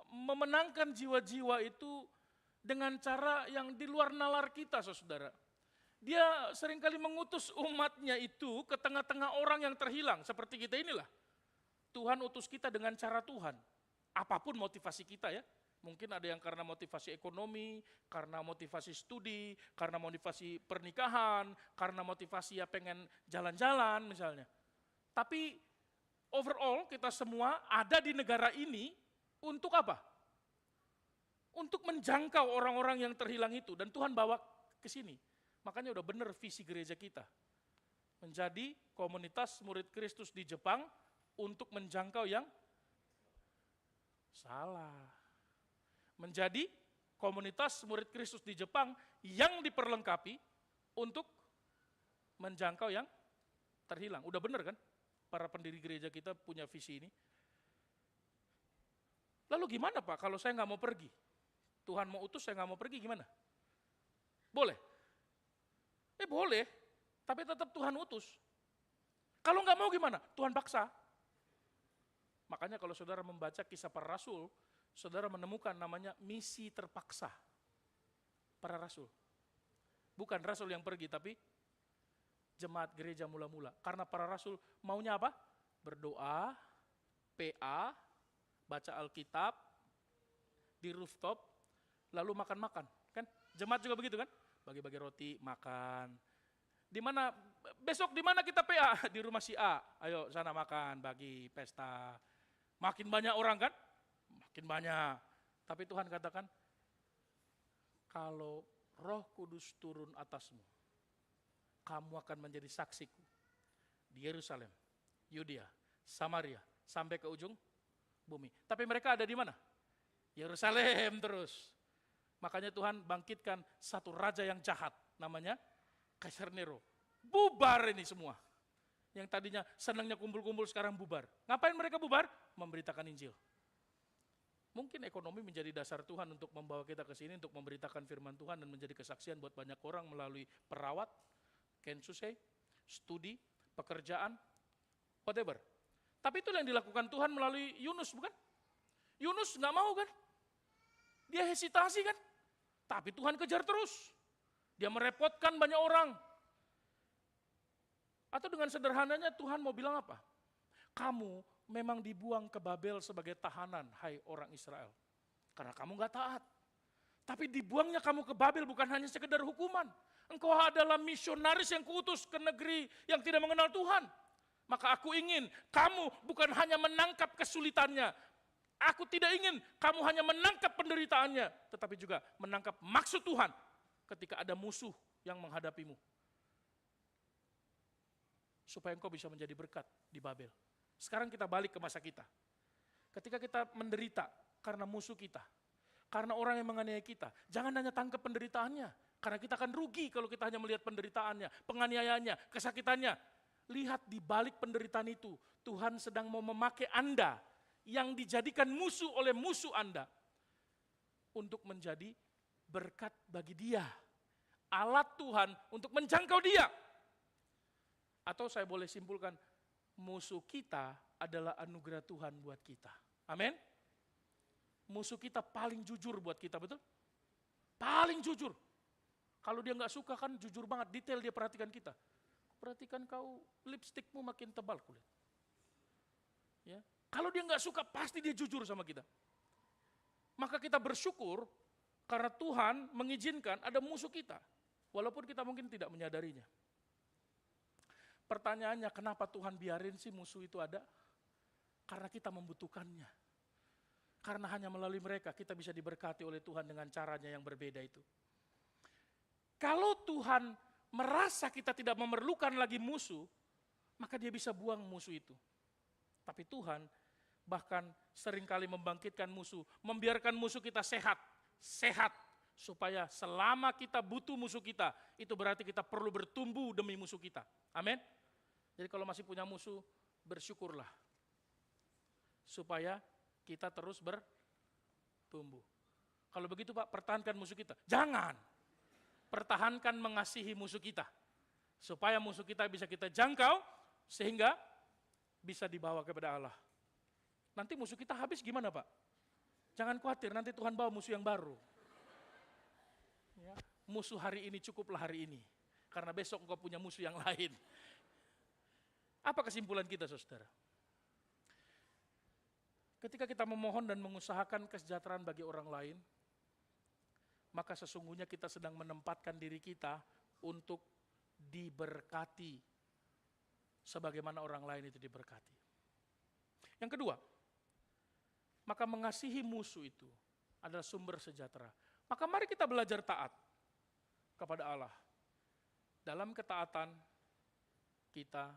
memenangkan jiwa-jiwa itu dengan cara yang di luar nalar kita, saudara. Dia seringkali mengutus umatnya itu ke tengah-tengah orang yang terhilang, seperti kita inilah. Tuhan utus kita dengan cara Tuhan. Apapun motivasi kita ya. Mungkin ada yang karena motivasi ekonomi, karena motivasi studi, karena motivasi pernikahan, karena motivasi ya pengen jalan-jalan misalnya. Tapi overall kita semua ada di negara ini untuk apa? Untuk menjangkau orang-orang yang terhilang itu. Dan Tuhan bawa ke sini. Makanya udah benar visi gereja kita. Menjadi komunitas murid Kristus di Jepang untuk menjangkau yang salah. Menjadi komunitas murid Kristus di Jepang yang diperlengkapi untuk menjangkau yang terhilang. Udah benar kan? Para pendiri gereja kita punya visi ini. Lalu gimana Pak kalau saya nggak mau pergi? Tuhan mau utus saya nggak mau pergi gimana? Boleh? Boleh, tapi tetap Tuhan utus. Kalau nggak mau gimana? Tuhan paksa. Makanya kalau saudara membaca Kisah Para Rasul, saudara menemukan namanya misi terpaksa para rasul. Bukan rasul yang pergi, tapi jemaat gereja mula-mula. Karena para rasul maunya apa? Berdoa, PA, baca Alkitab, di rooftop, lalu makan-makan. Kan? Jemaat juga begitu kan? Bagi-bagi roti, makan. Di mana besok di mana kita PA? Di rumah si A. Ayo sana makan, bagi pesta. Makin banyak orang kan? Makin banyak. Tapi Tuhan katakan, kalau Roh Kudus turun atasmu, kamu akan menjadi saksiku di Yerusalem, Yudea, Samaria, sampai ke ujung bumi. Tapi mereka ada di mana? Yerusalem terus. Makanya Tuhan bangkitkan satu raja yang jahat, namanya Kaisar Nero. Bubar ini semua. Yang tadinya senangnya kumpul-kumpul sekarang bubar. Ngapain mereka bubar? Memberitakan Injil. Mungkin ekonomi menjadi dasar Tuhan untuk membawa kita ke sini, untuk memberitakan firman Tuhan dan menjadi kesaksian buat banyak orang melalui perawat, kensusei, studi, pekerjaan, whatever. Tapi itu yang dilakukan Tuhan melalui Yunus, bukan? Yunus nggak mau kan? Dia hesitasi kan? Tapi Tuhan kejar terus. Dia merepotkan banyak orang. Atau dengan sederhananya Tuhan mau bilang apa? Kamu memang dibuang ke Babel sebagai tahanan, hai orang Israel. Karena kamu gak taat. Tapi dibuangnya kamu ke Babel bukan hanya sekedar hukuman. Engkau adalah misionaris yang kuutus ke negeri yang tidak mengenal Tuhan. Maka aku ingin kamu bukan hanya menangkap kesulitannya. Aku tidak ingin kamu hanya menangkap penderitaannya, tetapi juga menangkap maksud Tuhan ketika ada musuh yang menghadapimu. Supaya engkau bisa menjadi berkat di Babel. Sekarang kita balik ke masa kita. Ketika kita menderita karena musuh kita, karena orang yang menganiaya kita, jangan hanya tangkap penderitaannya, karena kita akan rugi kalau kita hanya melihat penderitaannya, penganiayaannya, kesakitannya. Lihat di balik penderitaan itu, Tuhan sedang mau memakai Anda yang dijadikan musuh oleh musuh Anda untuk menjadi berkat bagi dia. Alat Tuhan untuk menjangkau dia. Atau saya boleh simpulkan, musuh kita adalah anugerah Tuhan buat kita. Amin. Musuh kita paling jujur buat kita, betul? Paling jujur. Kalau dia nggak suka kan jujur banget, detail dia perhatikan kita. Perhatikan kau lipstikmu makin tebal kulit. Ya. Kalau dia nggak suka pasti dia jujur sama kita. Maka kita bersyukur karena Tuhan mengizinkan ada musuh kita. Walaupun kita mungkin tidak menyadarinya. Pertanyaannya, kenapa Tuhan biarin sih musuh itu ada? Karena kita membutuhkannya. Karena hanya melalui mereka kita bisa diberkati oleh Tuhan dengan caranya yang berbeda itu. Kalau Tuhan merasa kita tidak memerlukan lagi musuh, maka dia bisa buang musuh itu. Tapi Tuhan bahkan seringkali membangkitkan musuh, membiarkan musuh kita sehat, supaya selama kita butuh musuh kita, itu berarti kita perlu bertumbuh demi musuh kita. Amin. Jadi kalau masih punya musuh, bersyukurlah. Supaya kita terus bertumbuh. Kalau begitu Pak, pertahankan musuh kita. Jangan. Pertahankan mengasihi musuh kita. Supaya musuh kita bisa kita jangkau, sehingga bisa dibawa kepada Allah. Nanti musuh kita habis gimana Pak? Jangan khawatir, nanti Tuhan bawa musuh yang baru. Ya. Musuh hari ini cukuplah hari ini. Karena besok engkau punya musuh yang lain. Apa kesimpulan kita saudara? Ketika kita memohon dan mengusahakan kesejahteraan bagi orang lain, maka sesungguhnya kita sedang menempatkan diri kita untuk diberkati sebagaimana orang lain itu diberkati. Yang kedua, maka mengasihi musuh itu adalah sumber sejahtera. Maka mari kita belajar taat kepada Allah. Dalam ketaatan kita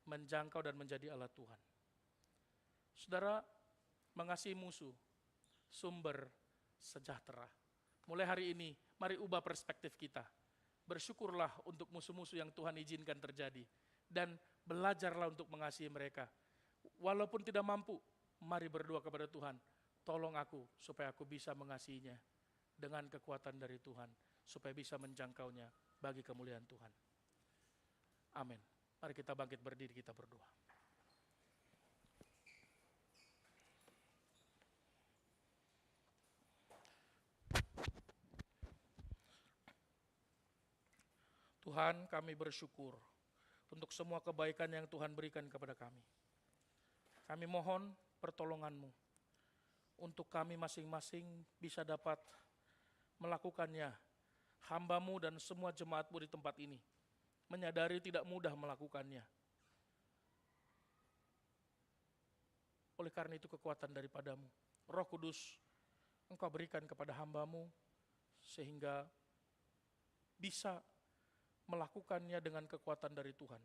menjangkau dan menjadi alat Tuhan. Saudara, mengasihi musuh, sumber sejahtera. Mulai hari ini, mari ubah perspektif kita. Bersyukurlah untuk musuh-musuh yang Tuhan izinkan terjadi. Dan belajarlah untuk mengasihi mereka. Walaupun tidak mampu, mari berdoa kepada Tuhan. Tolong aku supaya aku bisa mengasihinya dengan kekuatan dari Tuhan. Supaya bisa menjangkaunya bagi kemuliaan Tuhan. Amin. Mari kita bangkit berdiri, kita berdoa. Tuhan, kami bersyukur untuk semua kebaikan yang Tuhan berikan kepada kami. Kami mohon pertolongan-Mu untuk kami masing-masing bisa dapat melakukannya. Hamba-Mu dan semua jemaat-Mu di tempat ini menyadari tidak mudah melakukannya. Oleh karena itu kekuatan daripada-Mu. Roh Kudus, Engkau berikan kepada hamba-Mu sehingga bisa melakukannya dengan kekuatan dari Tuhan.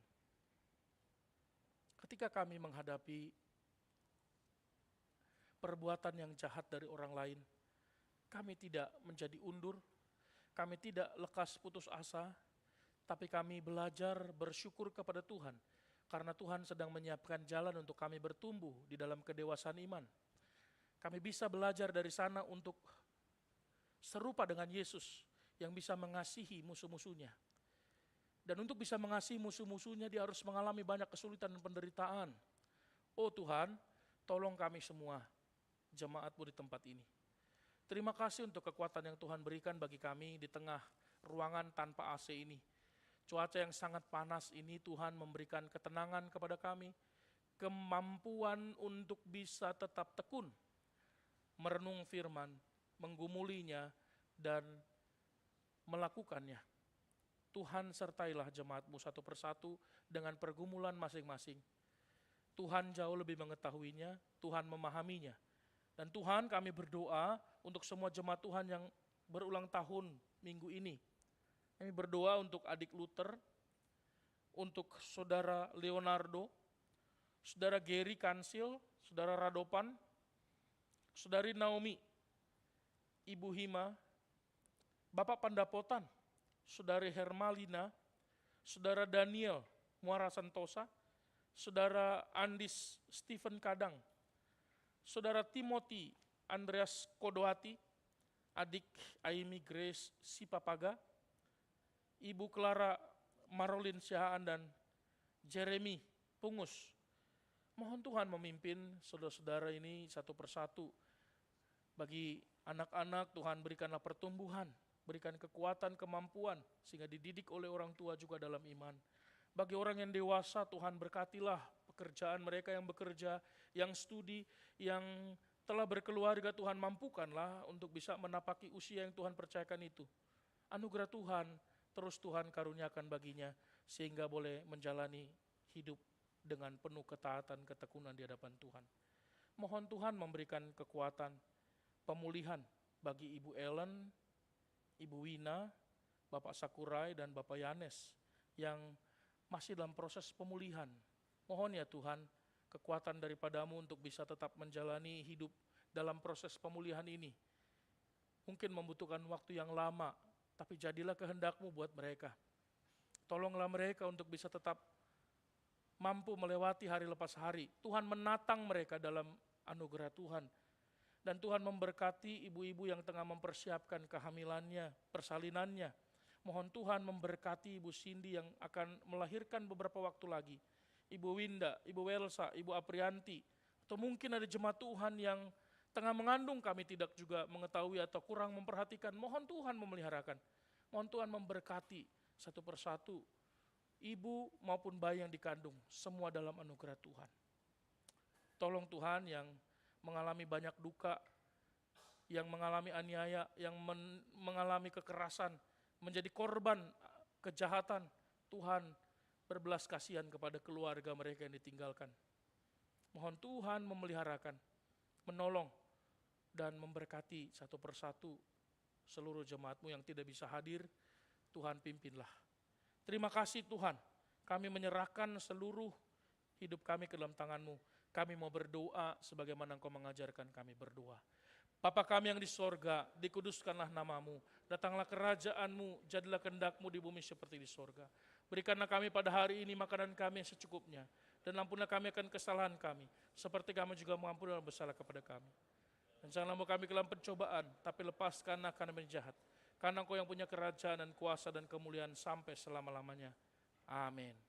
Ketika kami menghadapi perbuatan yang jahat dari orang lain, kami tidak menjadi undur, kami tidak lekas putus asa, tapi kami belajar bersyukur kepada Tuhan, karena Tuhan sedang menyiapkan jalan untuk kami bertumbuh di dalam kedewasaan iman. Kami bisa belajar dari sana untuk serupa dengan Yesus yang bisa mengasihi musuh-musuhnya. Dan untuk bisa mengasihi musuh-musuhnya, dia harus mengalami banyak kesulitan dan penderitaan. Oh Tuhan, tolong kami semua, jemaat-Mu di tempat ini. Terima kasih untuk kekuatan yang Tuhan berikan bagi kami di tengah ruangan tanpa AC ini. Cuaca yang sangat panas ini, Tuhan memberikan ketenangan kepada kami, kemampuan untuk bisa tetap tekun, merenung firman, menggumulinya, dan melakukannya. Tuhan sertailah jemaat-Mu satu persatu dengan pergumulan masing-masing. Tuhan jauh lebih mengetahuinya, Tuhan memahaminya. Dan Tuhan, kami berdoa untuk semua jemaat Tuhan yang berulang tahun minggu ini. Kami berdoa untuk adik Luther, untuk saudara Leonardo, saudara Gary Kansil, saudara Radopan, saudari Naomi, Ibu Hima, Bapak Pandapotan, saudari Hermalina, saudara Daniel Muara Santosa, saudara Andis Stephen Kadang, saudara Timothy Andreas Kodoati, adik Aimi Grace Sipapaga, Ibu Clara Marolin Sihaan dan Jeremy Pungus. Mohon Tuhan memimpin saudara-saudara ini satu persatu. Bagi anak-anak Tuhan berikanlah pertumbuhan, berikan kekuatan, kemampuan, sehingga dididik oleh orang tua juga dalam iman. Bagi orang yang dewasa, Tuhan berkatilah pekerjaan mereka yang bekerja, yang studi, yang telah berkeluarga, Tuhan mampukanlah untuk bisa menapaki usia yang Tuhan percayakan itu. Anugerah Tuhan, terus Tuhan karuniakan baginya, sehingga boleh menjalani hidup dengan penuh ketaatan, ketekunan di hadapan Tuhan. Mohon Tuhan memberikan kekuatan, pemulihan bagi Ibu Ellen, Ibu Wina, Bapak Sakurai, dan Bapak Yanes yang masih dalam proses pemulihan. Mohon ya Tuhan, kekuatan daripada-Mu untuk bisa tetap menjalani hidup dalam proses pemulihan ini. Mungkin membutuhkan waktu yang lama, tapi jadilah kehendak-Mu buat mereka. Tolonglah mereka untuk bisa tetap mampu melewati hari lepas hari. Tuhan menatang mereka dalam anugerah Tuhan. Dan Tuhan memberkati ibu-ibu yang tengah mempersiapkan kehamilannya, persalinannya. Mohon Tuhan memberkati Ibu Cindy yang akan melahirkan beberapa waktu lagi. Ibu Winda, Ibu Welsa, Ibu Aprianti. Atau mungkin ada jemaat Tuhan yang tengah mengandung, kami tidak juga mengetahui atau kurang memperhatikan. Mohon Tuhan memeliharakan. Mohon Tuhan memberkati satu persatu ibu maupun bayi yang dikandung. Semua dalam anugerah Tuhan. Tolong Tuhan yang mengalami banyak duka, yang mengalami aniaya, yang mengalami kekerasan, menjadi korban kejahatan, Tuhan berbelas kasihan kepada keluarga mereka yang ditinggalkan. Mohon Tuhan memeliharakan, menolong, dan memberkati satu persatu seluruh jemaat-Mu yang tidak bisa hadir. Tuhan pimpinlah. Terima kasih Tuhan, kami menyerahkan seluruh hidup kami ke dalam tangan-Mu. Kami mau berdoa sebagaimana Engkau mengajarkan kami berdoa. Bapa kami yang di sorga, dikuduskanlah nama-Mu, datanglah kerajaan-Mu, jadilah kehendak-Mu di bumi seperti di sorga. Berikanlah kami pada hari ini makanan kami yang secukupnya, dan ampunilah kami akan kesalahan kami, seperti kami juga mengampuni orang bersalah kepada kami. Dan janganlah membawa kami ke dalam pencobaan, tapi lepaskanlah kami dari jahat. Karena Engkau yang punya kerajaan dan kuasa dan kemuliaan sampai selama-lamanya. Amin.